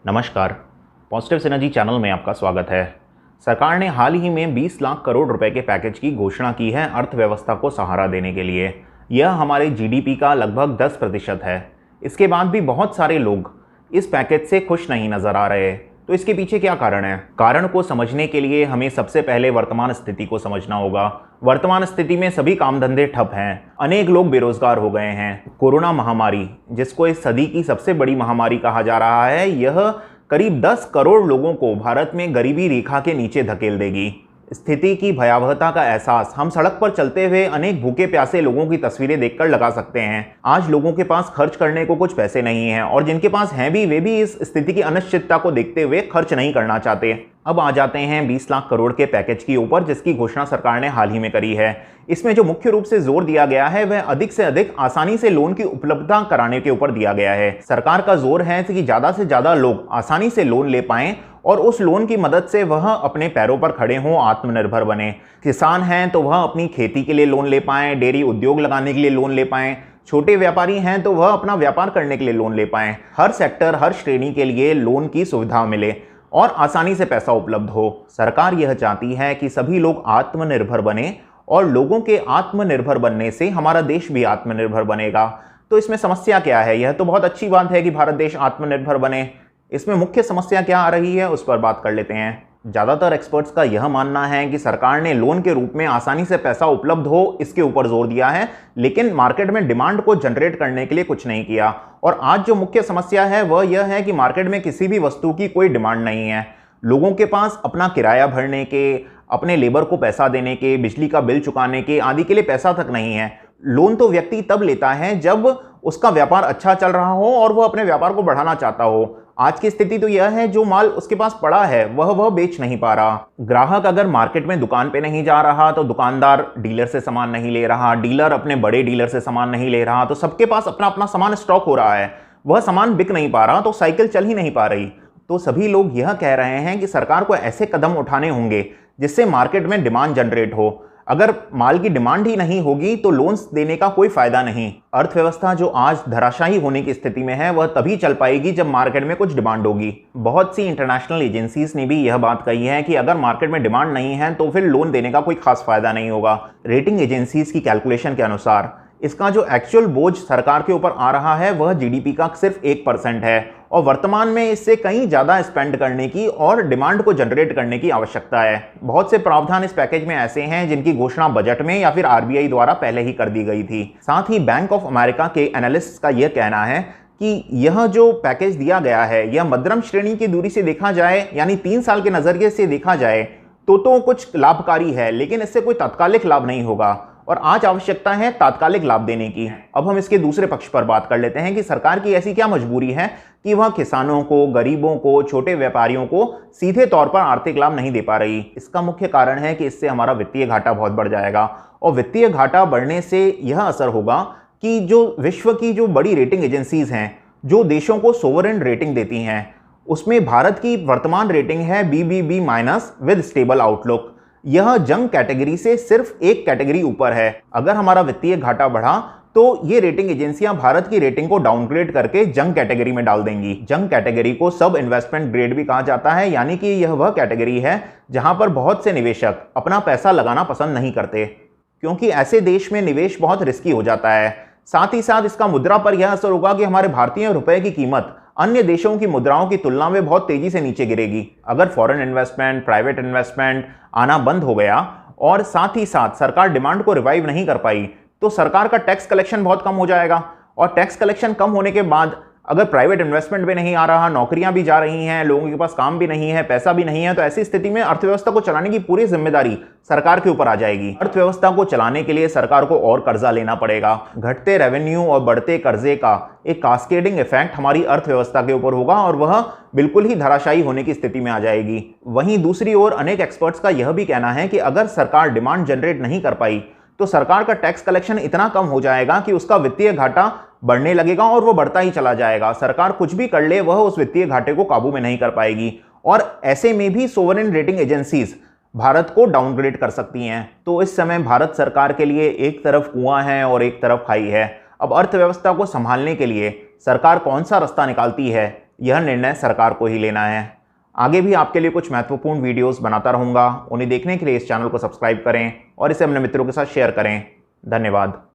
नमस्कार। Positive synergy channel में आपका स्वागत है। सरकार ने हाल ही में 20 लाख करोड़ रुपए के पैकेज की घोषणा की है अर्थव्यवस्था को सहारा देने के लिए। यह हमारे जीडीपी का लगभग 10% है। इसके बाद भी बहुत सारे लोग इस पैकेज से खुश नहीं नजर आ रहे। तो इसके पीछे क्या कारण है? कारण को समझने के लिए हमें सबसे पहले वर्तमान स्थिति को समझना होगा। वर्तमान स्थिति में सभी काम धंधे ठप हैं। अनेक लोग बेरोजगार हो गए हैं। कोरोना महामारी, जिसको इस सदी की सबसे बड़ी महामारी कहा जा रहा है, यह करीब 10 करोड़ लोगों को भारत में गरीबी रेखा के नीचे धकेल देगी। स्थिति की भयावहता का एहसास हम सड़क पर चलते हुए अनेक भूखे प्यासे लोगों की तस्वीरें देखकर लगा सकते हैं। आज लोगों के पास खर्च करने को कुछ पैसे नहीं हैं और जिनके पास हैं भी, वे भी इस स्थिति की अनिश्चितता को देखते हुए खर्च नहीं करना चाहते। अब आ जाते हैं 20 लाख करोड़ के पैकेज की ऊपर, जिसकी घोषणा सरकार ने हाल ही में करी है। इसमें जो मुख्य रूप से जोर दिया गया है वह अधिक से अधिक आसानी से लोन की उपलब्धता कराने के ऊपर दिया गया है। सरकार का जोर है कि ज्यादा से ज्यादा लोग आसानी से लोन ले पाएं और उस लोन की मदद से वह अपने पैरों पर खड़े हों, आत्मनिर्भर बने। किसान हैं तो वह अपनी खेती के लिए लोन ले पाएं, डेयरी उद्योग लगाने के लिए लोन ले पाएं, छोटे व्यापारी हैं तो वह अपना व्यापार करने के लिए लोन ले पाएं। हर सेक्टर, हर श्रेणी के लिए लोन की सुविधा मिले और आसानी से पैसा उपलब्ध हो। सरकार यह चाहती है कि सभी लोग आत्मनिर्भर बने और लोगों के आत्मनिर्भर बनने से हमारा देश भी आत्मनिर्भर बनेगा। तो इसमें समस्या क्या है? यह तो बहुत अच्छी बात है कि भारत देश आत्मनिर्भर बने। इसमें मुख्य समस्या क्या आ रही है, उस पर बात कर लेते हैं। ज़्यादातर एक्सपर्ट्स का यह मानना है कि सरकार ने लोन के रूप में आसानी से पैसा उपलब्ध हो, इसके ऊपर जोर दिया है, लेकिन मार्केट में डिमांड को जनरेट करने के लिए कुछ नहीं किया। और आज जो मुख्य समस्या है वह यह है कि मार्केट में किसी भी वस्तु की कोई डिमांड नहीं है। लोगों के पास अपना किराया भरने के, अपने लेबर को पैसा देने के, बिजली का बिल चुकाने के आदि के लिए पैसा तक नहीं है। लोन तो व्यक्ति तब लेता है जब उसका व्यापार अच्छा चल रहा हो और वह अपने व्यापार को बढ़ाना चाहता हो। आज की स्थिति तो यह है, जो माल उसके पास पड़ा है वह बेच नहीं पा रहा। ग्राहक अगर मार्केट में दुकान पे नहीं जा रहा तो दुकानदार डीलर से सामान नहीं ले रहा, डीलर अपने बड़े डीलर से सामान नहीं ले रहा, तो सबके पास अपना अपना सामान स्टॉक हो रहा है। वह सामान बिक नहीं पा रहा तो साइकिल चल ही नहीं पा रही। तो सभी लोग यह कह रहे हैं कि सरकार को ऐसे कदम उठाने होंगे जिससे मार्केट में डिमांड जनरेट हो। अगर माल की डिमांड ही नहीं होगी तो लोन्स देने का कोई फायदा नहीं। अर्थव्यवस्था जो आज धराशायी होने की स्थिति में है वह तभी चल पाएगी जब मार्केट में कुछ डिमांड होगी। बहुत सी इंटरनेशनल एजेंसीज ने भी यह बात कही है कि अगर मार्केट में डिमांड नहीं है तो फिर लोन देने का कोई खास फायदा नहीं होगा। रेटिंग एजेंसीज की कैलकुलेशन के अनुसार इसका जो एक्चुअल बोझ सरकार के ऊपर आ रहा है वह जीडीपी का सिर्फ 1% है और वर्तमान में इससे कहीं ज्यादा स्पेंड करने की और डिमांड को जनरेट करने की आवश्यकता है। बहुत से प्रावधान इस पैकेज में ऐसे हैं जिनकी घोषणा बजट में या फिर आरबीआई द्वारा पहले ही कर दी गई थी। साथ ही बैंक ऑफ अमेरिका के एनालिस्ट का यह कहना है कि यह जो पैकेज दिया गया है यह मध्यम श्रेणी की दूरी से देखा जाए, यानी 3 साल के नजरिए से देखा जाए तो कुछ लाभकारी है, लेकिन इससे कोई तात्कालिक लाभ नहीं होगा और आज आवश्यकता है तात्कालिक लाभ देने की। अब हम इसके दूसरे पक्ष पर बात कर लेते हैं कि सरकार की ऐसी क्या मजबूरी है कि वह किसानों को, गरीबों को, छोटे व्यापारियों को सीधे तौर पर आर्थिक लाभ नहीं दे पा रही। इसका मुख्य कारण है कि इससे हमारा वित्तीय घाटा बहुत बढ़ जाएगा और वित्तीय घाटा बढ़ने से यह असर होगा कि जो विश्व की जो बड़ी रेटिंग एजेंसीज हैं, जो देशों को सोवरेन रेटिंग देती हैं, उसमें भारत की वर्तमान रेटिंग है BBB- विद स्टेबल आउटलुक। यह जंग कैटेगरी से सिर्फ एक कैटेगरी ऊपर है। अगर हमारा वित्तीय घाटा बढ़ा तो ये रेटिंग एजेंसियां भारत की रेटिंग को डाउनग्रेड करके जंग कैटेगरी में डाल देंगी। जंग कैटेगरी को सब इन्वेस्टमेंट ग्रेड भी कहा जाता है, यानी कि यह वह कैटेगरी है जहां पर बहुत से निवेशक अपना पैसा लगाना पसंद नहीं करते, क्योंकि ऐसे देश में निवेश बहुत रिस्की हो जाता है। साथ ही साथ इसका मुद्रा पर यह असर होगा कि हमारे भारतीय रुपए की कीमत अन्य देशों की मुद्राओं की तुलना में बहुत तेजी से नीचे गिरेगी। अगर फॉरेन इन्वेस्टमेंट, प्राइवेट इन्वेस्टमेंट आना बंद हो गया और साथ ही साथ सरकार डिमांड को रिवाइव नहीं कर पाई तो सरकार का टैक्स कलेक्शन बहुत कम हो जाएगा और टैक्स कलेक्शन कम होने के बाद अगर प्राइवेट इन्वेस्टमेंट भी नहीं आ रहा, नौकरियां भी जा रही हैं, लोगों के पास काम भी नहीं है, पैसा भी नहीं है, तो ऐसी स्थिति में अर्थव्यवस्था को चलाने की पूरी जिम्मेदारी सरकार के ऊपर आ जाएगी। अर्थव्यवस्था को चलाने के लिए सरकार को और कर्जा लेना पड़ेगा। घटते रेवेन्यू और बढ़ते कर्जे का एक कास्केडिंग इफेक्ट हमारी अर्थव्यवस्था के ऊपर होगा और वह बिल्कुल ही धराशायी होने की स्थिति में आ जाएगी। वहीं दूसरी ओर अनेक एक्सपर्ट्स का यह भी कहना है कि अगर सरकार डिमांड जनरेट नहीं कर पाई तो सरकार का टैक्स कलेक्शन इतना कम हो जाएगा कि उसका वित्तीय घाटा बढ़ने लगेगा और वो बढ़ता ही चला जाएगा। सरकार कुछ भी कर ले वह उस वित्तीय घाटे को काबू में नहीं कर पाएगी और ऐसे में भी सोवरेन रेटिंग एजेंसीज भारत को डाउनग्रेड कर सकती हैं। तो इस समय भारत सरकार के लिए एक तरफ कुआं है और एक तरफ खाई है। अब अर्थव्यवस्था को संभालने के लिए सरकार कौन सा रास्ता निकालती है यह निर्णय सरकार को ही लेना है। आगे भी आपके लिए कुछ महत्वपूर्ण वीडियोस बनाता रहूँगा। उन्हें देखने के लिए इस चैनल को सब्सक्राइब करें और इसे अपने मित्रों के साथ शेयर करें। धन्यवाद।